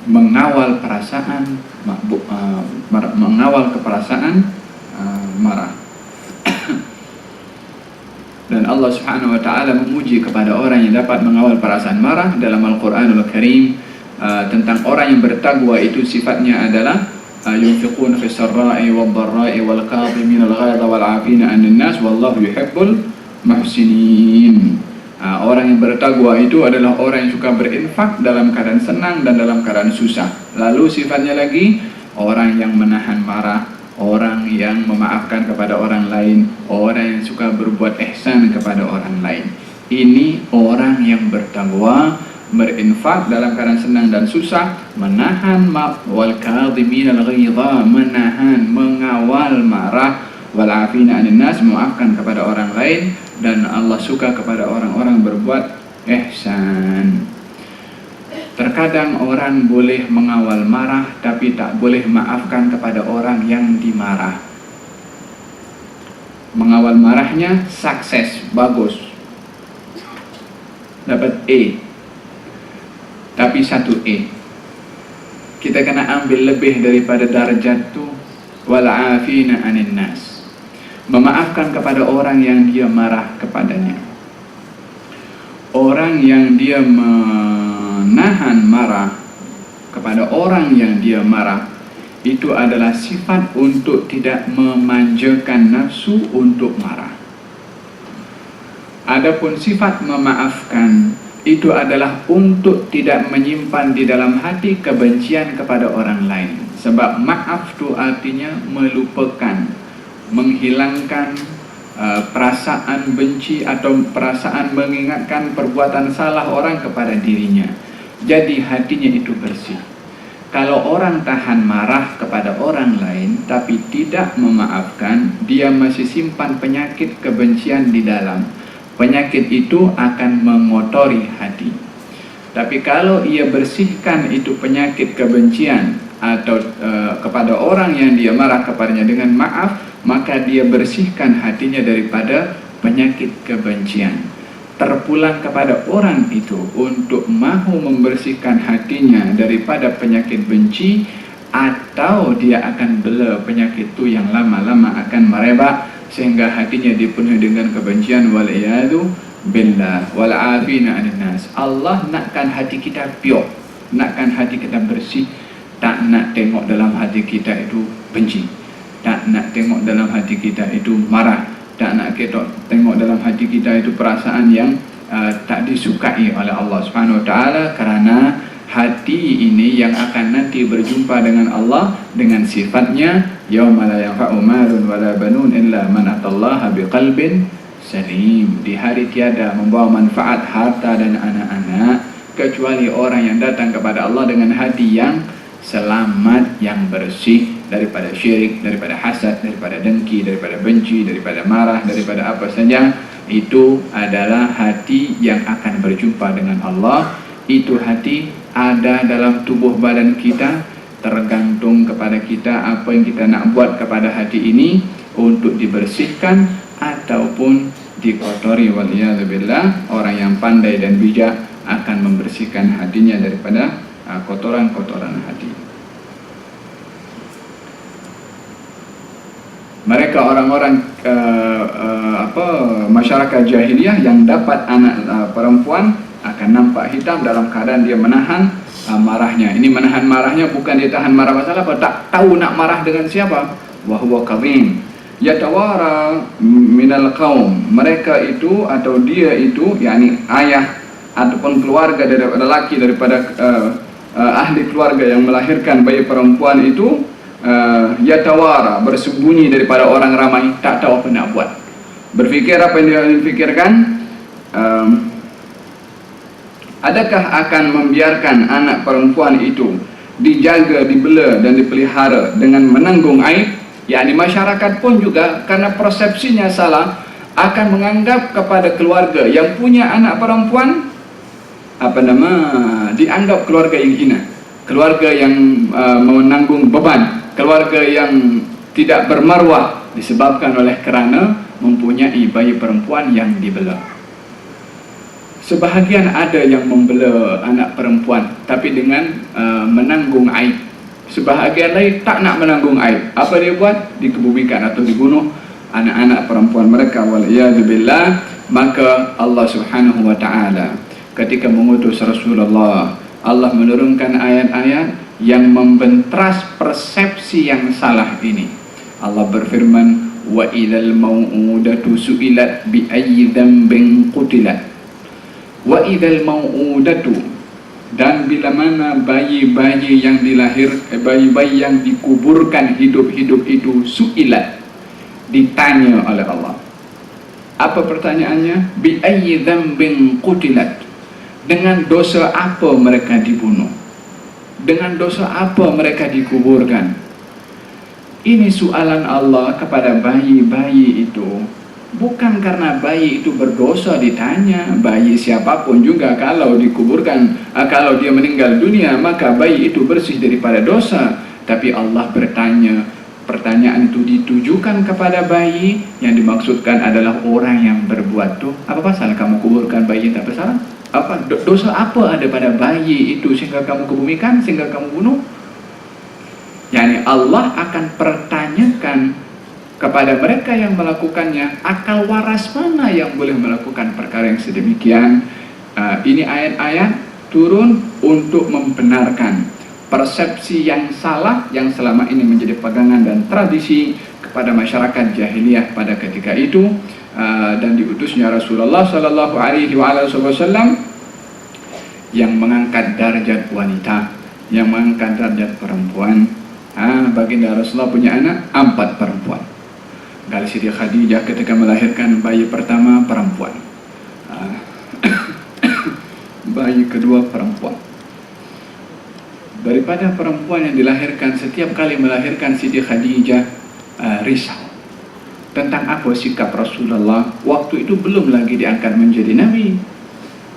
mengawal perasaan, mengawal keperasaan marah. Dan Allah Subhanahu wa taala memuji kepada orang yang dapat mengawal perasaan marah dalam Al-Qur'anul Karim, tentang orang yang bertakwa itu sifatnya adalah yunfiquna fis sarra'i wad dharra'i wal kadhiminal ghaidha wal 'afina 'anil nas wallahu yuhibbul muhsinin. Orang yang bertakwa itu adalah orang yang suka berinfak dalam keadaan senang dan dalam keadaan susah. Lalu sifatnya lagi orang yang menahan marah, orang yang memaafkan kepada orang lain, orang yang suka berbuat ihsan kepada orang lain. Ini orang yang bertakwa, berinfak dalam keadaan senang dan susah, menahan wal kadhiminal ghaidha, menahan, mengawal marah, wal 'afina 'anil nas, memaafkan kepada orang lain, dan Allah suka kepada orang-orang berbuat ihsan. Terkadang orang boleh mengawal marah tapi tak boleh maafkan kepada orang yang dimarah. Mengawal marahnya sukses, bagus, dapat A, tapi 1 A. Kita kena ambil lebih daripada darjat tu, wal 'afina 'anil nas, memaafkan kepada orang yang dia marah kepadanya. Orang yang dia menahan marah kepada orang yang dia marah itu adalah sifat untuk tidak memanjakan nafsu untuk marah. Adapun sifat memaafkan itu adalah untuk tidak menyimpan di dalam hati kebencian kepada orang lain. Sebab maaf itu artinya melupakan, menghilangkan perasaan benci atau perasaan mengingatkan perbuatan salah orang kepada dirinya. Jadi hatinya itu bersih. Kalau orang tahan marah kepada orang lain tapi tidak memaafkan, dia masih simpan penyakit kebencian di dalam. Penyakit itu akan mengotori hati. Tapi kalau ia bersihkan itu penyakit kebencian atau kepada orang yang dia marah kepadanya dengan maaf, maka dia bersihkan hatinya daripada penyakit kebencian. Terpulang kepada orang itu untuk mahu membersihkan hatinya daripada penyakit benci, atau dia akan bela penyakit itu yang lama-lama akan merebak sehingga hatinya dipenuhi dengan kebencian, wal'iyadu billah, wal'afina 'anil nas. Allah nakkan hati kita pure, nakkan hati kita bersih, tak nak tengok dalam hati kita itu benci, tak nak tengok dalam hati kita itu marah, tak nak tengok dalam hati kita itu perasaan yang tak disukai oleh Allah Subhanahu wa taala, kerana hati ini yang akan nanti berjumpa dengan Allah dengan sifatnya yauma la yanfa'u malun wala banun illa man atallaha biqalbin salim. Di hari tiada membawa manfaat harta dan anak-anak kecuali orang yang datang kepada Allah dengan hati yang selamat, yang bersih daripada syirik, daripada hasad, daripada dengki, daripada benci, daripada marah, daripada apa saja. Itu adalah hati yang akan berjumpa dengan Allah. Itu hati ada dalam tubuh badan kita, tergantung kepada kita apa yang kita nak buat kepada hati ini untuk dibersihkan ataupun dikotori. Waliyadzubillah. Orang yang pandai dan bijak akan membersihkan hatinya daripada kotoran-kotoran hati. Mereka orang-orang masyarakat jahiliyah yang dapat anak perempuan akan nampak hitam dalam keadaan dia menahan marahnya. Ini menahan marahnya bukan dia tahan marah masalah apa, tak tahu nak marah dengan siapa. Wa huwa kadhim yatawara minal qaum. Mereka itu atau dia itu, yakni ayah ataupun keluarga daripada lelaki daripada ahli keluarga yang melahirkan bayi perempuan itu, yatawara, bersembunyi daripada orang ramai, tak tahu apa nak buat. Berfikir apa yang dia fikirkan, adakah akan membiarkan anak perempuan itu dijaga, dibela dan dipelihara dengan menanggung aib? Yakni masyarakat pun juga karena persepsinya salah akan menganggap kepada keluarga yang punya anak perempuan dianggap keluarga yang hina, keluarga yang menanggung beban, keluarga yang tidak bermarwah disebabkan oleh kerana mempunyai bayi perempuan yang dibela. Sebahagian ada yang membela anak perempuan tapi dengan menanggung aib. Sebahagian lain tak nak menanggung aib. Apa dia buat? Dikebumikan atau dibunuh anak-anak perempuan mereka, waliyadzubillah. Maka Allah Subhanahu wa taala ketika mengutus Rasulullah, Allah menurunkan ayat-ayat yang membentras persepsi yang salah ini. Allah berfirman, wa idzal mau'udatu su'ilat bi ayyi dzambin qutilat. Wa idzal mau'udatu, dan bila mana bayi-bayi yang bayi-bayi yang dikuburkan hidup-hidup itu su'ilat, ditanya oleh Allah. Apa pertanyaannya? Bi ayyi dzambin qutilat, dengan dosa apa mereka dibunuh, dengan dosa apa mereka dikuburkan. Ini soalan Allah kepada bayi-bayi itu. Bukan karena bayi itu berdosa ditanya. Bayi siapapun juga kalau dikuburkan, kalau dia meninggal dunia, maka bayi itu bersih daripada dosa. Tapi Allah bertanya, pertanyaan itu ditujukan kepada bayi. Yang dimaksudkan adalah orang yang berbuat tuh. Apa pasal kamu kuburkan bayi yang tak bersalah? Apa dosa apa ada pada bayi itu sehingga kamu kebumikan, sehingga kamu bunuh? Yani Allah akan pertanyakan kepada mereka yang melakukannya, akal waras mana yang boleh melakukan perkara yang sedemikian. Ini ayat-ayat turun untuk membenarkan persepsi yang salah yang selama ini menjadi pegangan dan tradisi kepada masyarakat jahiliyah pada ketika itu. Dan diutusnya Rasulullah sallallahu alaihi wasallam yang mengangkat darjat wanita, yang mengangkat darjat perempuan. Baginda Rasulullah punya anak 4 perempuan. Kalau Siti Khadijah ketika melahirkan bayi pertama perempuan, bayi kedua perempuan. Daripada perempuan yang dilahirkan, setiap kali melahirkan Siti Khadijah risau tentang apa sikap Rasulullah. Waktu itu belum lagi diangkat menjadi Nabi.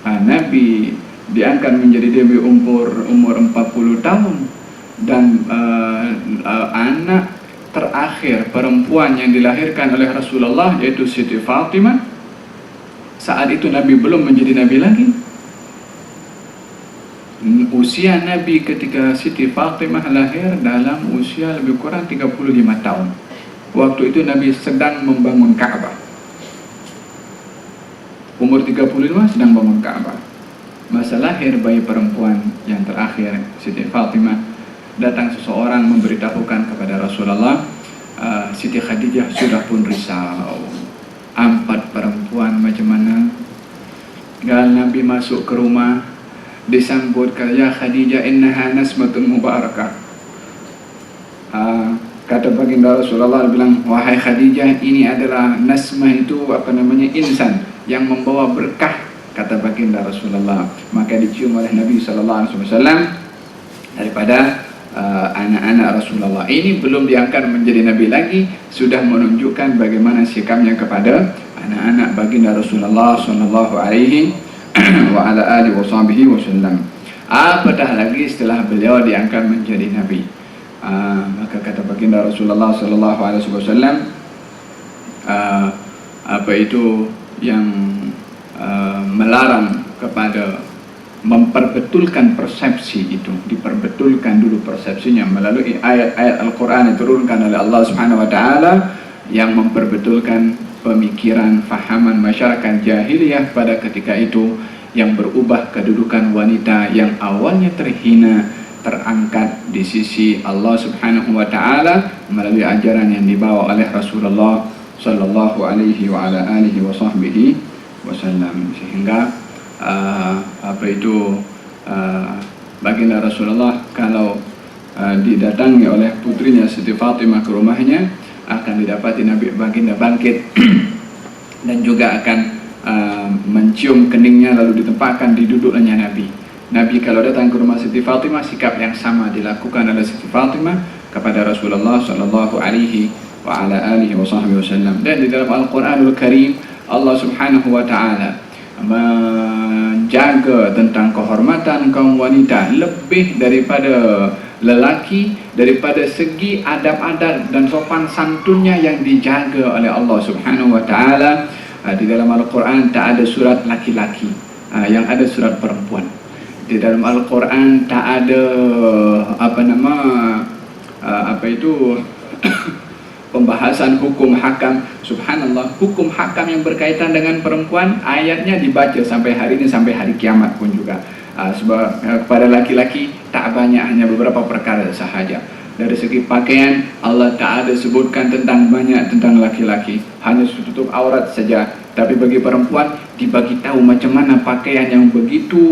Nabi diangkat menjadi Nabi umur 40 tahun. Dan anak terakhir perempuan yang dilahirkan oleh Rasulullah yaitu Siti Fatimah, saat itu Nabi belum menjadi Nabi lagi. Usia Nabi ketika Siti Fatimah lahir dalam usia lebih kurang 35 tahun. Waktu itu Nabi sedang membangun Ka'bah. Umur 35 sedang bangun Ka'bah. Masa lahir bayi perempuan yang terakhir Siti Fatimah, datang seseorang memberitahukan kepada Rasulullah, Siti Khadijah sudah pun risau. 4 perempuan macam mana? Gal Nabi masuk ke rumah, disambut ya Khadijah innaha nasmatun mubarakah. Kata baginda Rasulullah bilang, wahai Khadijah, ini adalah nasmah itu insan yang membawa berkah, kata baginda Rasulullah. Maka dicium oleh Nabi sallallahu alaihi wasallam daripada anak-anak Rasulullah. Ini belum diangkat menjadi Nabi lagi, sudah menunjukkan bagaimana sikapnya kepada anak-anak baginda Rasulullah sallallahu alaihi wa ala alihi wasallam. Apatah lagi setelah beliau diangkat menjadi Nabi. Maka kata baginda Rasulullah sallallahu alaihi wasallam, apa itu yang melarang kepada memperbetulkan persepsi itu, diperbetulkan dulu persepsinya melalui ayat-ayat Al-Quran yang diturunkan oleh Allah Subhanahu wa taala yang memperbetulkan pemikiran fahaman masyarakat jahiliyah pada ketika itu, yang berubah kedudukan wanita yang awalnya terhina terangkat di sisi Allah Subhanahu wa taala melalui ajaran yang dibawa oleh Rasulullah sallallahu alaihi wa ala alihi wasallam, sehingga baginda Rasulullah kalau didatangi oleh putrinya Siti Fatimah ke rumahnya, akan didapati Nabi baginda bangkit dan juga akan mencium keningnya lalu ditempatkan di duduknya Nabi. Nabi kalau datang ke rumah Siti Fatimah, sikap yang sama dilakukan oleh Siti Fatimah kepada Rasulullah sallallahu alaihi wa ala alihi wasallam. Dan di dalam Al-Quranul Karim Allah Subhanahu wa taala menjaga tentang kehormatan kaum wanita lebih daripada lelaki, daripada segi adab-adab dan sopan santunnya yang dijaga oleh Allah Subhanahu wa taala. Di dalam Al-Quran tak ada surat laki-laki, yang ada surat perempuan. Di dalam Al-Quran tak ada pembahasan hukum hakam. Subhanallah, hukum hakam yang berkaitan dengan perempuan, ayatnya dibaca sampai hari ini, sampai hari kiamat pun juga. Sebab kepada laki-laki tak banyak, hanya beberapa perkara sahaja. Dari segi pakaian, Allah tak ada sebutkan tentang banyak tentang laki-laki, hanya tutup aurat saja. Tapi bagi perempuan dibagi tahu macam mana pakaian yang begitu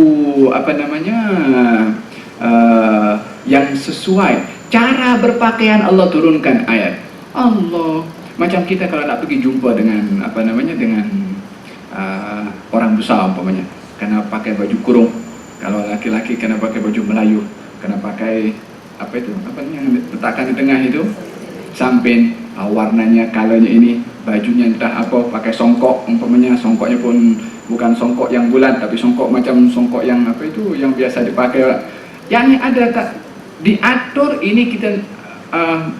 yang sesuai. Cara berpakaian Allah turunkan ayat. Allah, macam kita kalau nak pergi jumpa dengan dengan orang besar umpamanya, kena pakai baju kurung. Kalau laki-laki kena pakai baju Melayu, kena pakai yang letakkan di tengah itu, samping, warnanya, colornya ini, bajunya entah apa, pakai songkok umpamanya, songkoknya pun bukan songkok yang bulat, tapi songkok macam songkok yang yang biasa dipakai. Yang ada tak diatur ini kita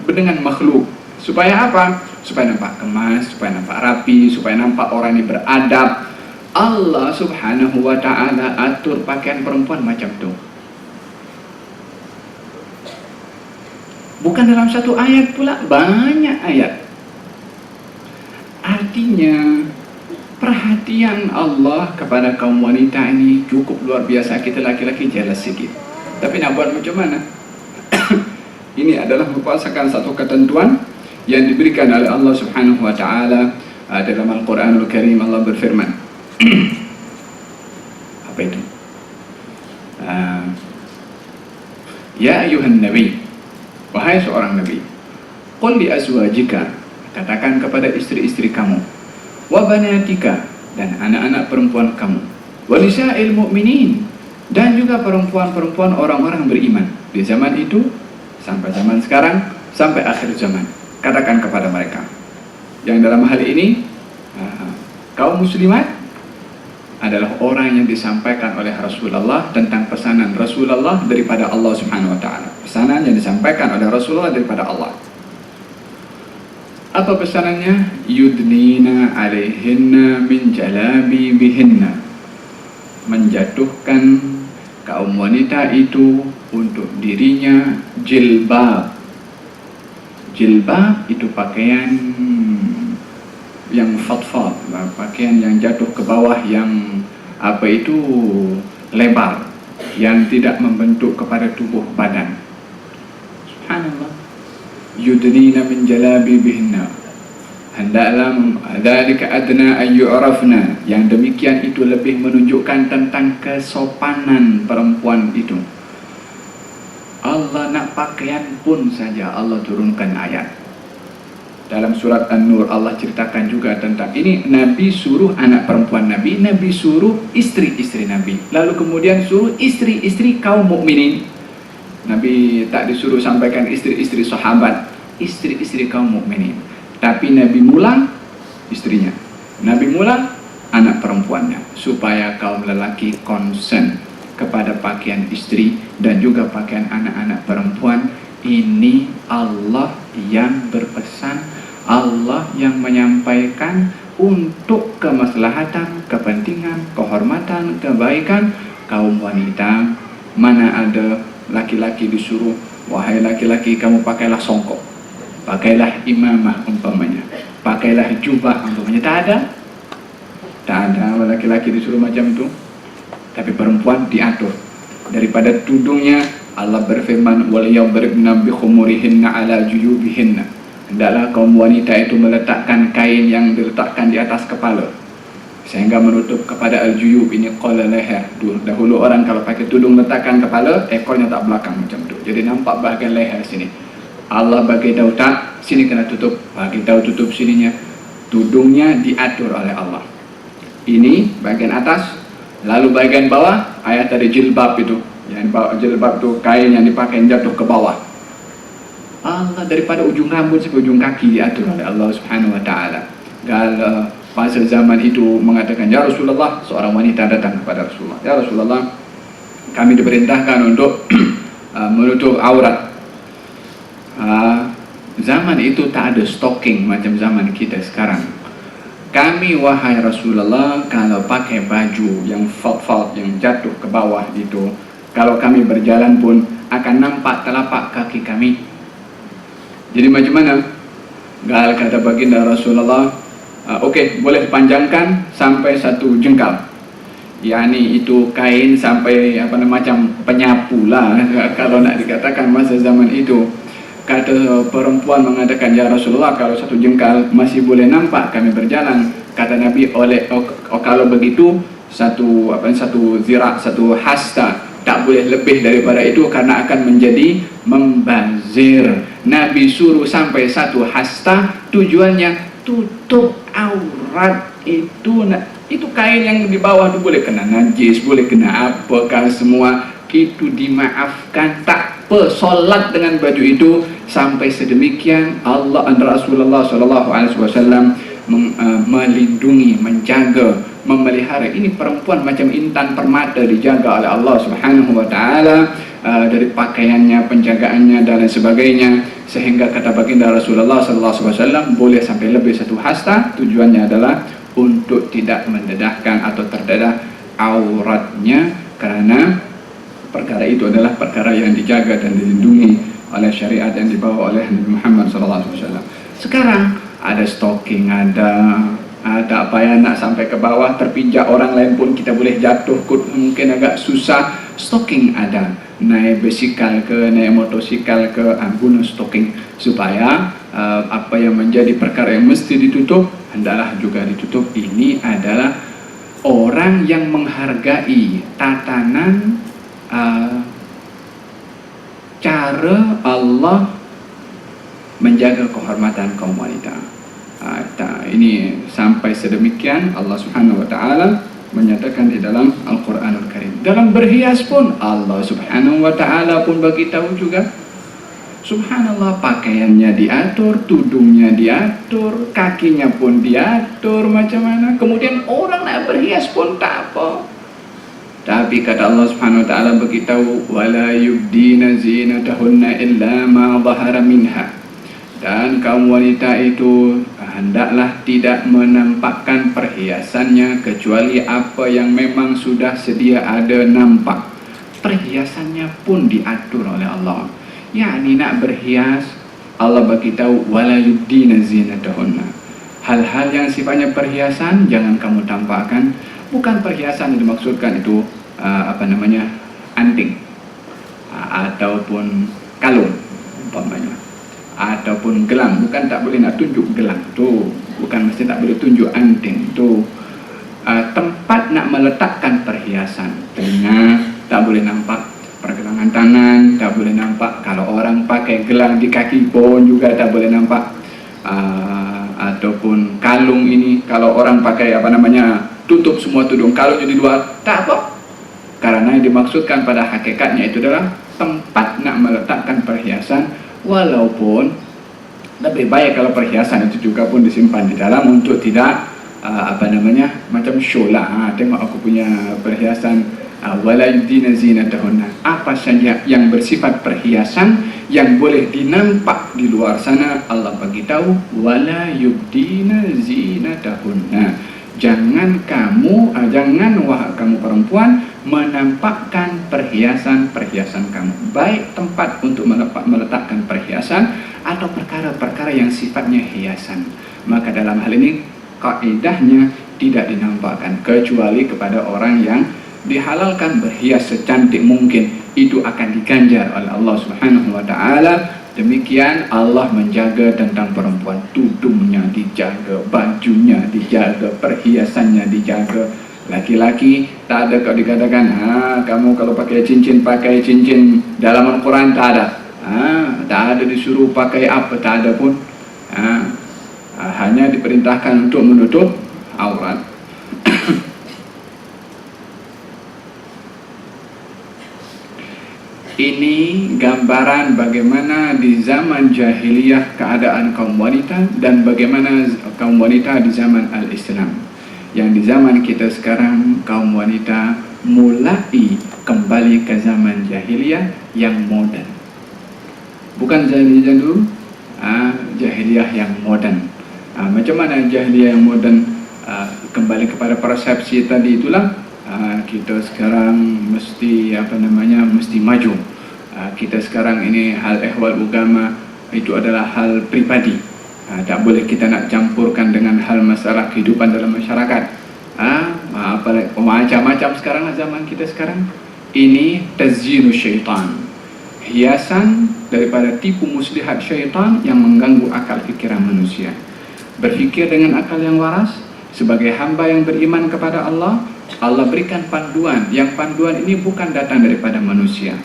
dengan makhluk. Supaya apa? Supaya nampak kemas, supaya nampak rapi, supaya nampak orang ini beradab. Allah subhanahu wa ta'ala atur pakaian perempuan macam tu. Bukan dalam satu ayat pula, banyak ayat. Artinya perhatian Allah kepada kaum wanita ini cukup luar biasa. Kita laki-laki jelas sikit, tapi nak buat macam mana? Ini adalah merupakan satu ketentuan yang diberikan oleh Allah subhanahu wa ta'ala. Dalam Al-Quranul Karim Allah berfirman, apa itu? Ya ayuhan nabi, wahai seorang nabi, qul li azwajika, katakan kepada istri-istri kamu, wa banatika, dan anak-anak perempuan kamu, wa nisa'il mu'minin, dan juga perempuan-perempuan orang-orang beriman di zaman itu sampai zaman sekarang, sampai akhir zaman. Katakan kepada mereka, yang dalam hal ini kaum muslimat adalah orang yang disampaikan oleh Rasulullah tentang pesanan Rasulullah daripada Allah subhanahu wa ta'ala. Pesanan yang disampaikan oleh Rasulullah daripada Allah. Apa pesanannya? Yudnina alaihinna min jalabi bihinna, menjatuhkan kaum wanita itu untuk dirinya jilbab. Jilbab itu pakaian yang fadfad, pakaian yang jatuh ke bawah, yang lebar, yang tidak membentuk kepada tubuh badan. Subhanallah. Yudnina min jalabi bihinna, hendaklah dzalika adna ay yu'rafna, yang demikian itu lebih menunjukkan tentang kesopanan perempuan itu. Allah nak pakaian pun saja Allah turunkan ayat. Dalam surat An-Nur Allah ceritakan juga tentang ini. Nabi suruh anak perempuan Nabi, Nabi suruh istri-istri Nabi, lalu kemudian suruh istri-istri kaum mukminin. Nabi tak disuruh sampaikan istri-istri sahabat, istri-istri kaum mukminin. Tapi Nabi mula istrinya, Nabi mula anak perempuannya, supaya kaum lelaki concern kepada pakaian istri dan juga pakaian anak-anak perempuan. Ini Allah yang berpesan, Allah yang menyampaikan untuk kemaslahatan, kepentingan, kehormatan, kebaikan kaum wanita. Mana ada laki-laki disuruh, wahai laki-laki kamu pakailah songkok, pakailah imamah umpamanya, pakailah jubah umpamanya. Tak ada laki-laki disuruh macam itu. Tapi perempuan diatur daripada tudungnya. Allah berfirman, wal yadribna bi khumurihinna ala juyubihinna, hendaklah kaum wanita itu meletakkan kain yang diletakkan di atas kepala sehingga menutup kepada al-juyub. Ini qala leher. Dahulu orang kalau pakai tudung letakkan kepala, ekornya tak belakang macam tu, jadi nampak bahagian leher sini. Allah bagi tahu tak, sini kena tutup, bagi tahu tutup sininya. Tudungnya diatur oleh Allah. Ini bagian atas, lalu bagian bawah. Ayat tadi jilbab itu, yang jilbab tu kain yang dipakai jatuh ke bawah. Allah daripada ujung rambut sampai ujung kaki diatur oleh Allah subhanahu wa ta'ala. Kalau pada zaman itu mengatakan, ya Rasulullah, seorang wanita datang kepada Rasulullah, ya Rasulullah, kami diperintahkan untuk menutup aurat. Zaman itu tak ada stocking macam zaman kita sekarang. kami wahai Rasulullah kalau pakai baju yang falt yang jatuh ke bawah itu, kalau kami berjalan pun akan nampak telapak kaki kami. Jadi macam mana? Gal kata baginda Rasulullah, okey, boleh panjangkan sampai 1 jengkal. Yani itu kain sampai macam penyapu lah kalau nak dikatakan masa zaman itu. Kata perempuan mengatakan, ya Rasulullah, kalau 1 jengkal masih boleh nampak kami berjalan. Kata Nabi, kalau begitu satu zirat, 1 hasta, tak boleh lebih daripada itu karena akan menjadi membazir. Nabi suruh sampai 1 hasta, tujuannya tutup aurat. Itu kain yang di bawah tu boleh kena najis, boleh kena apakah semua, itu dimaafkan. Tak apa, solat dengan baju itu sampai sedemikian. Allah dan Rasulullah SAW melindungi, menjaga, memelihara. Ini perempuan macam intan permata, dijaga oleh Allah Subhanahu wa taala dari pakaiannya, penjagaannya dan lain sebagainya, sehingga kata baginda Rasulullah SAW boleh sampai lebih 1 hasta. Tujuannya adalah untuk tidak mendedahkan atau terdedah auratnya, karena perkara itu adalah perkara yang dijaga dan dilindungi oleh syariat yang dibawa oleh Nabi Muhammad SAW. Sekarang ada stocking, ada apa ya, nak sampai ke bawah terpijak orang lain pun kita boleh jatuh, mungkin agak susah. Stocking ada, naik basikal ke, naik motosikal ke, guna stocking supaya apa yang menjadi perkara yang mesti ditutup hendaklah juga ditutup. Ini adalah orang yang menghargai tatanan cara Allah menjaga kehormatan kaum wanita. Ini sampai sedemikian Allah Subhanahu wa taala menyatakan di dalam Al-Quranul Karim. Dalam berhias pun Allah Subhanahu wa taala pun bagi tahu juga. Subhanallah, pakaiannya diatur, tudungnya diatur, kakinya pun diatur macam mana. Kemudian orang nak berhias pun tak apa. Tapi kata Allah Subhanahu wa taala beritahu, wala yubdina zinatahunna illa ma dhahara minha. Dan kaum wanita itu hendaklah tidak menampakkan perhiasannya kecuali apa yang memang sudah sedia ada nampak. Perhiasannya pun diatur oleh Allah. Yani nak berhias, Allah beritahu wala yubdina zinatahunna. Hal-hal yang sifatnya perhiasan jangan kamu tampakkan. Bukan perhiasan yang dimaksudkan itu anting ataupun kalung umpamanya, ataupun gelang. Bukan tak boleh nak tunjuk gelang tu, bukan mesti tak boleh tunjuk anting tu. Tempat nak meletakkan perhiasan, telinga tak boleh nampak, pergelangan tangan tak boleh nampak. Kalau orang pakai gelang di kaki pun juga tak boleh nampak. Ataupun kalung ini, kalau orang pakai tutup semua tudung, kalungnya di luar, tak apa. Karena yang dimaksudkan pada hakikatnya itu adalah tempat nak meletakkan perhiasan. Walaupun lebih baik kalau perhiasan itu juga pun disimpan di dalam untuk tidak macam show lah. Tengok aku punya perhiasan. Wala yubdina zinatahunna. Apa saja yang bersifat perhiasan yang boleh dinampak di luar sana, Allah bagi tahu wala yubdina zinatahunna. Jangan wahai kamu perempuan menampakkan perhiasan-perhiasan kamu, baik tempat untuk meletakkan perhiasan atau perkara-perkara yang sifatnya hiasan. Maka dalam hal ini kaidahnya tidak dinampakkan kecuali kepada orang yang dihalalkan berhias secantik mungkin. Itu akan diganjar oleh Allah Subhanahu wa taala. Demikian Allah menjaga tentang perempuan. Tudungnya dijaga, bajunya dijaga, perhiasannya dijaga. Laki-laki tak ada kalau dikatakan, kamu kalau pakai cincin dalam Al-Quran tak ada. Tak ada disuruh pakai apa, tak ada pun. Hanya diperintahkan untuk menutup aurat. Ini gambaran bagaimana di zaman jahiliyah keadaan kaum wanita dan bagaimana kaum wanita di zaman al-Islam. Yang di zaman kita sekarang kaum wanita mulai kembali ke zaman jahiliyah yang moden. Bukan jahiliyah dulu, jahiliyah yang moden. Macam mana jahiliyah yang moden? kembali kepada persepsi tadi itulah, kita sekarang mesti mesti maju. Kita sekarang ini hal ehwal agama itu adalah hal pribadi. Tak boleh kita nak campurkan dengan hal masalah kehidupan dalam masyarakat. Macam-macam sekarang lah zaman kita sekarang. Ini tazyinu syaitan, hiasan daripada tipu muslihat syaitan yang mengganggu akal fikiran manusia. Berfikir dengan akal yang waras, sebagai hamba yang beriman kepada Allah, Allah berikan panduan. Yang panduan ini bukan datang daripada manusia,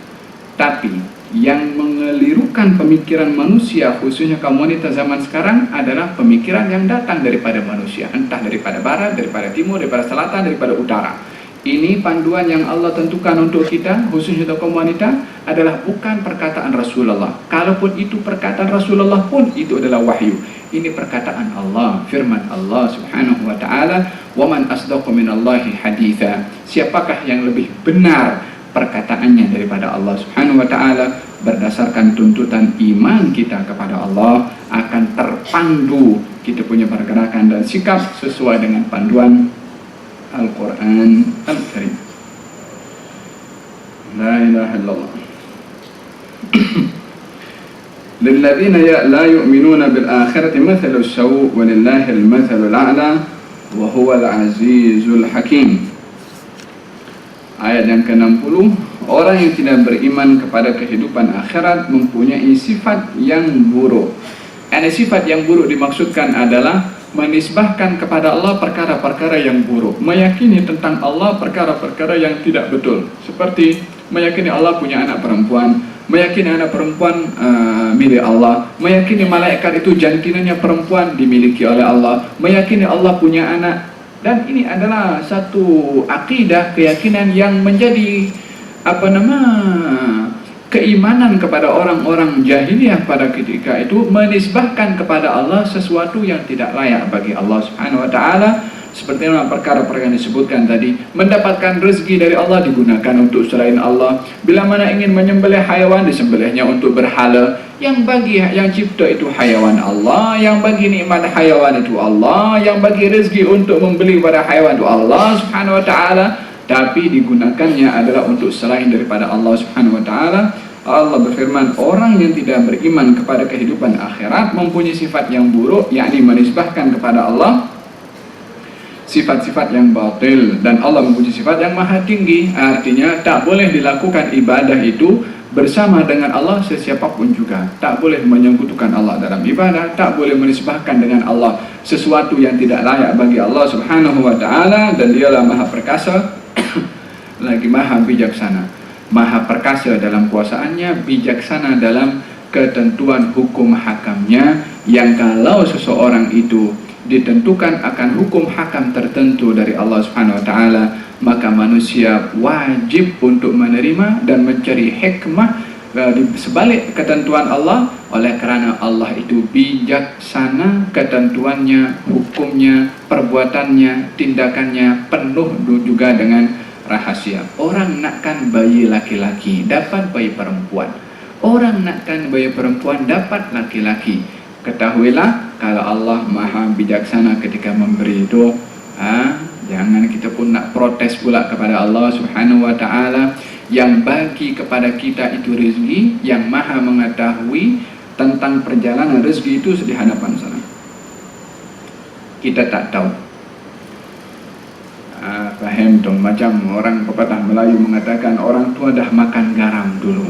tapi yang mengelirukan pemikiran manusia, khususnya kaum wanita zaman sekarang, adalah pemikiran yang datang daripada manusia, entah daripada barat, daripada timur, daripada selatan, daripada utara. Ini panduan yang Allah tentukan untuk kita, khususnya untuk kaum wanita, adalah bukan perkataan Rasulullah. Kalaupun itu perkataan Rasulullah pun, itu adalah wahyu. Ini perkataan Allah, firman Allah subhanahu wa ta'ala, وَمَنْ أَصْدَقُ مِنَ اللَّهِ حَدِيثًا. Siapakah yang lebih benar perkataannya daripada Allah subhanahu wa ta'ala? Berdasarkan tuntutan iman kita kepada Allah, akan terpandu kita punya pergerakan dan sikap sesuai dengan panduan Al-Quran Al-Karim. La ilaha illallah. Lilladzina la yu'minuna bil akhirati mathalu as-sawu wa lillahi al-mathalu al-a'la wa huwa al-azizul hakim. Ayat yang ke-60, orang yang tidak beriman kepada kehidupan akhirat mempunyai sifat yang buruk. Sifat yang buruk dimaksudkan adalah menisbahkan kepada Allah perkara-perkara yang buruk, meyakini tentang Allah perkara-perkara yang tidak betul, seperti meyakini Allah punya anak perempuan, meyakini anak perempuan milik Allah, meyakini malaikat itu jantinanya perempuan dimiliki oleh Allah, meyakini Allah punya anak. Dan ini adalah satu akidah, keyakinan yang menjadi keimanan kepada orang-orang jahiliyah pada ketika itu, menisbahkan kepada Allah sesuatu yang tidak layak bagi Allah subhanahu wa ta'ala. Seperti mana perkara-perkara yang disebutkan tadi, mendapatkan rezeki dari Allah digunakan untuk selain Allah. Bila mana ingin menyembelih hayawan, disembelihnya untuk berhala. Yang bagi, yang cipta itu hayawan Allah, yang bagi nikmat hayawan itu Allah, yang bagi rezeki untuk membeli pada hayawan itu Allah subhanahu wa ta'ala. Tapi digunakannya adalah untuk selain daripada Allah subhanahu wa ta'ala. Allah berfirman, orang yang tidak beriman kepada kehidupan akhirat mempunyai sifat yang buruk, yakni menisbahkan kepada Allah sifat-sifat yang batil. Dan Allah mempunyai sifat yang maha tinggi. Artinya tak boleh dilakukan ibadah itu bersama dengan Allah sesiapapun juga. Tak boleh menyekutukan Allah dalam ibadah, tak boleh menisbahkan dengan Allah sesuatu yang tidak layak bagi Allah subhanahu wa ta'ala. Dan dialah maha perkasa lagi maha bijaksana, maha perkasa dalam kuasaannya, bijaksana dalam ketentuan hukum hakamnya, yang kalau seseorang itu ditentukan akan hukum hakam tertentu dari Allah subhanahu wa ta'ala, maka manusia wajib untuk menerima dan mencari hikmah di sebalik ketentuan Allah. Oleh kerana Allah itu bijaksana, ketentuannya, hukumnya, perbuatannya, tindakannya penuh juga dengan rahasia. Orang nakkan bayi laki-laki, dapat bayi perempuan. Orang nakkan bayi perempuan, dapat laki-laki. Ketahuilah, kalau Allah maha bijaksana ketika memberi itu, jangan kita pun nak protes pula kepada Allah subhanahu wa ta'ala, yang bagi kepada kita itu rezeki, yang maha mengetahui tentang perjalanan rezeki itu di hadapan sana. Kita tak tahu. Faham dong, macam orang pepatah Melayu mengatakan, orang tua dah makan garam dulu.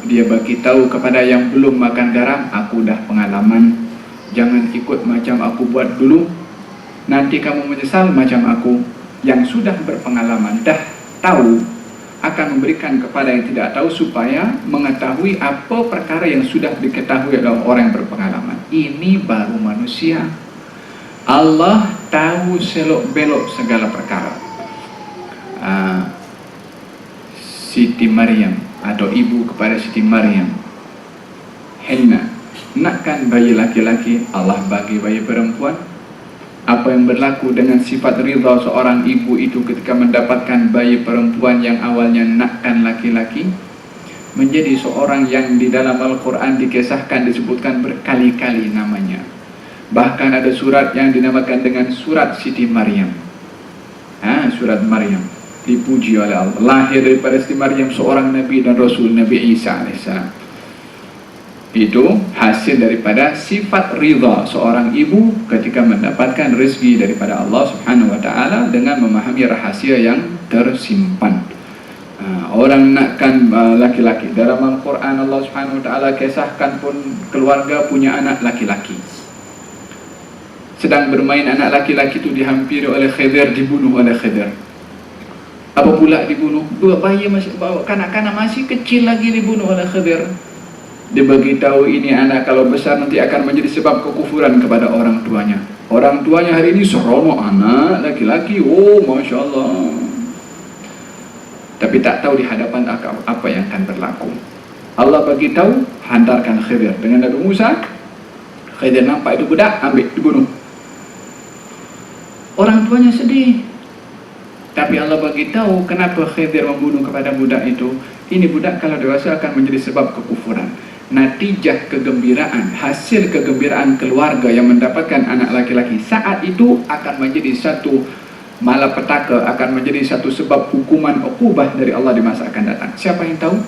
Dia bagi tahu kepada yang belum makan garam, aku dah pengalaman, jangan ikut macam aku buat dulu, nanti kamu menyesal macam aku. Yang sudah berpengalaman, dah tahu, akan memberikan kepada yang tidak tahu supaya mengetahui apa perkara yang sudah diketahui oleh orang yang berpengalaman. Ini baru manusia. Allah tahu selok belok segala perkara. Siti Maryam atau ibu kepada Siti Maryam, Hina, nakkan bayi laki-laki, Allah bagi bayi perempuan. Apa yang berlaku dengan sifat ridha seorang ibu itu ketika mendapatkan bayi perempuan yang awalnya nakkan laki-laki, menjadi seorang yang di dalam Al-Quran dikisahkan, disebutkan berkali-kali namanya. Bahkan ada surat yang dinamakan dengan surat Siti Maryam. Surat Maryam dipuji oleh Allah. Lahir daripada Siti Maryam seorang Nabi dan Rasul, Nabi Isa AS. Itu hasil daripada sifat ridha seorang ibu ketika mendapatkan rezeki daripada Allah Subhanahu wa Ta'ala dengan memahami rahasia yang tersimpan. Orang nakkan laki-laki, dalam Al-Quran Allah Subhanahu wa Ta'ala kisahkan pun keluarga punya anak laki-laki. Sedang bermain, anak laki-laki itu dihampiri oleh Khidir, dibunuh oleh Khidir. Apa pula dibunuh? Dua bayi masih bawa kanak-kanak masih kecil lagi dibunuh oleh Khidir. Dia beritahu ini anak kalau besar nanti akan menjadi sebab kekufuran kepada orang tuanya. Orang tuanya hari ini seronok anak laki-laki, oh Masya Allah. Tapi tak tahu di hadapan apa yang akan berlaku. Allah beritahu, hantarkan Khidir dengan Nabi Musa. Khidir nampak itu budak, ambil, dibunuh. Orang tuanya sedih. Tapi Allah beritahu kenapa Khidir membunuh kepada budak itu. Ini budak kalau dewasa akan menjadi sebab kekufuran. Natijah kegembiraan, hasil kegembiraan keluarga yang mendapatkan anak laki-laki saat itu akan menjadi satu malapetaka, akan menjadi satu sebab hukuman uqubah dari Allah di masa akan datang. Siapa yang tahu?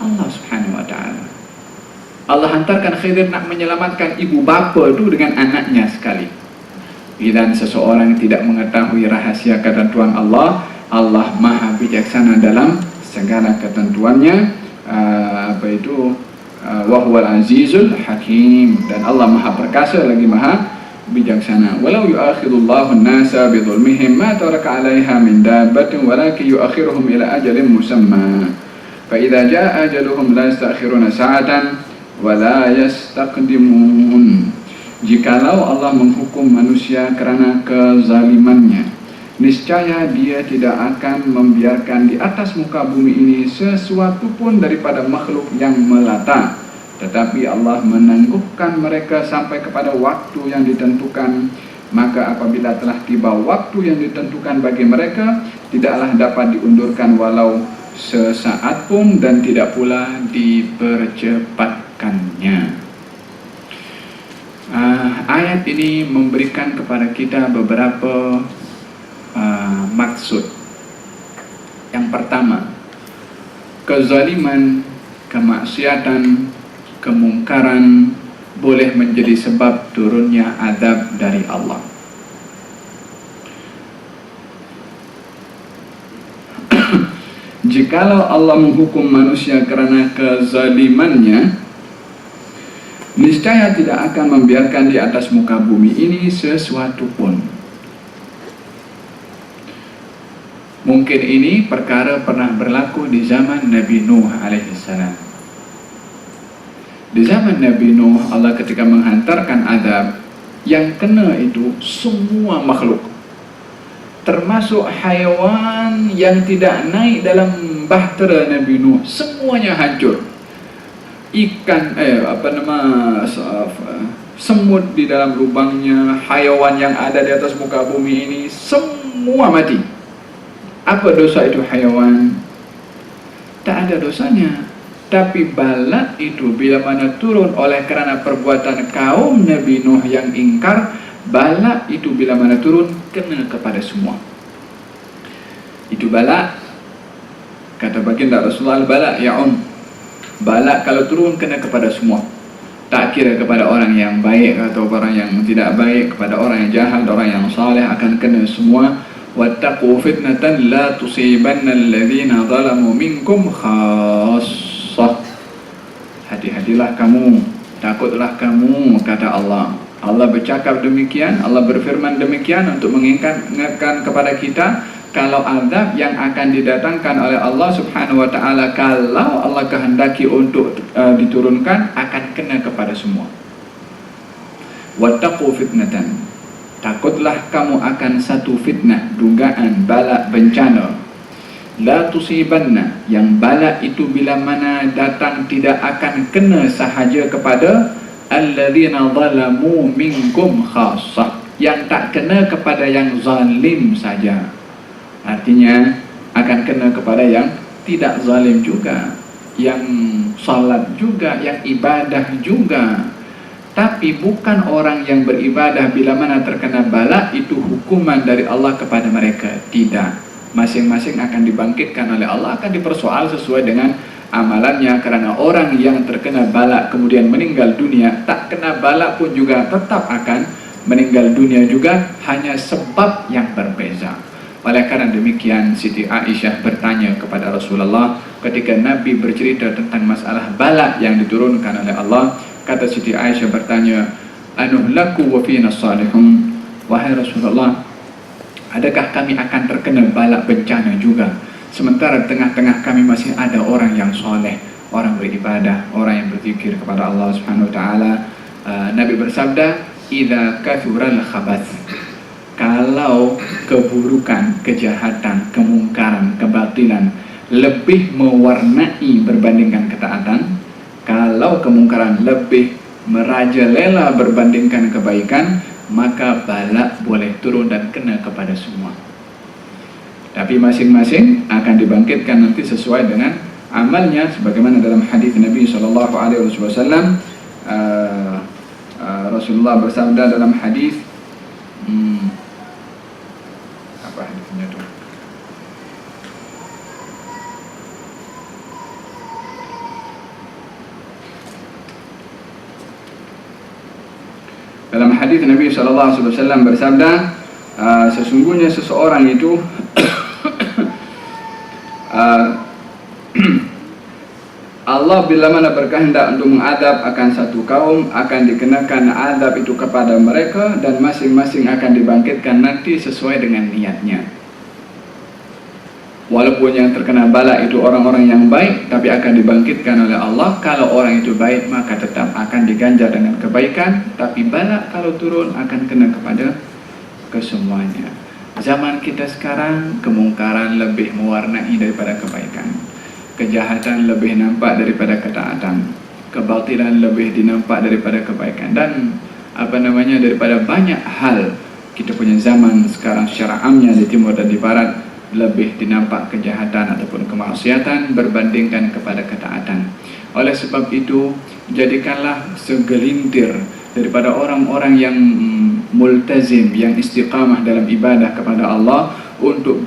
Allah Subhanahu wa Ta'ala. Allah hantarkan Khidir nak menyelamatkan ibu bapa itu dengan anaknya sekali. Dan seseorang yang tidak mengetahui rahasia ketentuan Allah, Allah maha bijaksana dalam segala ketentuannya. Wa huwal azizul hakim, dan Allah maha perkasa lagi maha bijaksana. Walau yu'akhidullahu an-nasa bi dhulmihim ma taraka 'alaiha min dabbatin walakin yu'akhiruhum ila ajalin musamma. Fa idza jaa ajaluhum la yastakhiruna sa'atan wa la yastaqdimun. Jikalau Allah menghukum manusia kerana kezalimannya, niscaya Dia tidak akan membiarkan di atas muka bumi ini sesuatu pun daripada makhluk yang melata. Tetapi Allah menangguhkan mereka sampai kepada waktu yang ditentukan. Maka apabila telah tiba waktu yang ditentukan bagi mereka, tidaklah dapat diundurkan walau sesaat pun, dan tidak pula dipercepatkannya. Ayat ini memberikan kepada kita beberapa maksud. Yang pertama, kezaliman, kemaksiatan, kemungkaran boleh menjadi sebab turunnya azab dari Allah. Jikalau Allah menghukum manusia kerana kezalimannya, niscaya tidak akan membiarkan di atas muka bumi ini sesuatu pun. Mungkin ini perkara pernah berlaku di zaman Nabi Nuh alaihissalam. Di zaman Nabi Nuh, Allah ketika menghantarkan azab, yang kena itu semua makhluk, termasuk haiwan yang tidak naik dalam bahtera Nabi Nuh, semuanya hancur. Ikan, semut di dalam lubangnya, haiwan yang ada di atas muka bumi ini, semua mati. Apa dosa itu haiwan? Tak ada dosanya. Tapi bala itu bila mana turun oleh kerana perbuatan kaum Nabi Nuh yang ingkar, bala itu bila mana turun kena kepada semua. Itu bala, kata baginda Rasulullah, bala bala kalau turun kena kepada semua. Tak kira kepada orang yang baik atau orang yang tidak baik, kepada orang yang jahat, orang yang saleh, akan kena semua. Wattaqu fitnatan la tusibanna alladhina zalamu minkum khassah. Hati-hatilah kamu, takutlah kamu, kata Allah. Allah bercakap demikian, Allah berfirman demikian untuk mengingatkan kepada kita kalau azab yang akan didatangkan oleh Allah Subhanahu wa Ta'ala, kalau Allah kehendaki untuk diturunkan, akan kena kepada semua. Wattaqu fitnatan, takutlah kamu akan satu fitnah, dugaan, bala, bencana. La tusibanna, yang bala itu bila mana datang tidak akan kena sahaja kepada alladzina zalamu minkum khassah, yang tak kena kepada yang zalim saja. Artinya akan kena kepada yang tidak zalim juga, yang salat juga, yang ibadah juga. Tapi bukan orang yang beribadah bila mana terkena bala itu hukuman dari Allah kepada mereka. Tidak. Masing-masing akan dibangkitkan oleh Allah, akan dipersoal sesuai dengan amalannya. Karena orang yang terkena bala kemudian meninggal dunia, tak kena bala pun juga tetap akan meninggal dunia juga, hanya sebab yang berbeza. Oleh karena demikian, Siti Aisyah bertanya kepada Rasulullah ketika Nabi bercerita tentang masalah bala yang diturunkan oleh Allah. Kata Siti Aisyah bertanya, anuhlaku wa fina salihun. Wahai Rasulullah, adakah kami akan terkena bala bencana juga, sementara tengah-tengah kami masih ada orang yang soleh, orang beribadah, orang yang berzikir kepada Allah Subhanahu wa taala. Nabi bersabda, idza kathural khabath, kalau keburukan, kejahatan, kemungkaran, kebatilan lebih mewarnai berbandingkan ketaatan, kalau kemungkaran lebih merajalela berbandingkan kebaikan, maka bala boleh turun dan kena kepada semua. Tapi masing-masing akan dibangkitkan nanti sesuai dengan amalnya, sebagaimana dalam hadis Nabi SAW. Rasulullah bersabda dalam hadis, apa hadisnya itu? Dalam hadis Nabi SAW bersabda, sesungguhnya seseorang itu Allah bila mana berkehendak untuk mengadab akan satu kaum, akan dikenakan adab itu kepada mereka, dan masing-masing akan dibangkitkan nanti sesuai dengan niatnya. Walaupun yang terkena bala itu orang-orang yang baik, tapi akan dibangkitkan oleh Allah. Kalau orang itu baik, maka tetap akan diganjar dengan kebaikan. Tapi bala kalau turun akan kena kepada kesemuanya. Zaman kita sekarang, kemungkaran lebih mewarnai daripada kebaikan, kejahatan lebih nampak daripada ketaatan, kebatilan lebih dinampak daripada kebaikan, dan daripada banyak hal. Kita punya zaman sekarang secara amnya di timur dan di barat lebih dinampak kejahatan ataupun kemaksiatan berbandingkan kepada ketaatan. Oleh sebab itu, jadikanlah segelintir daripada orang-orang yang multazim, yang istiqamah dalam ibadah kepada Allah untuk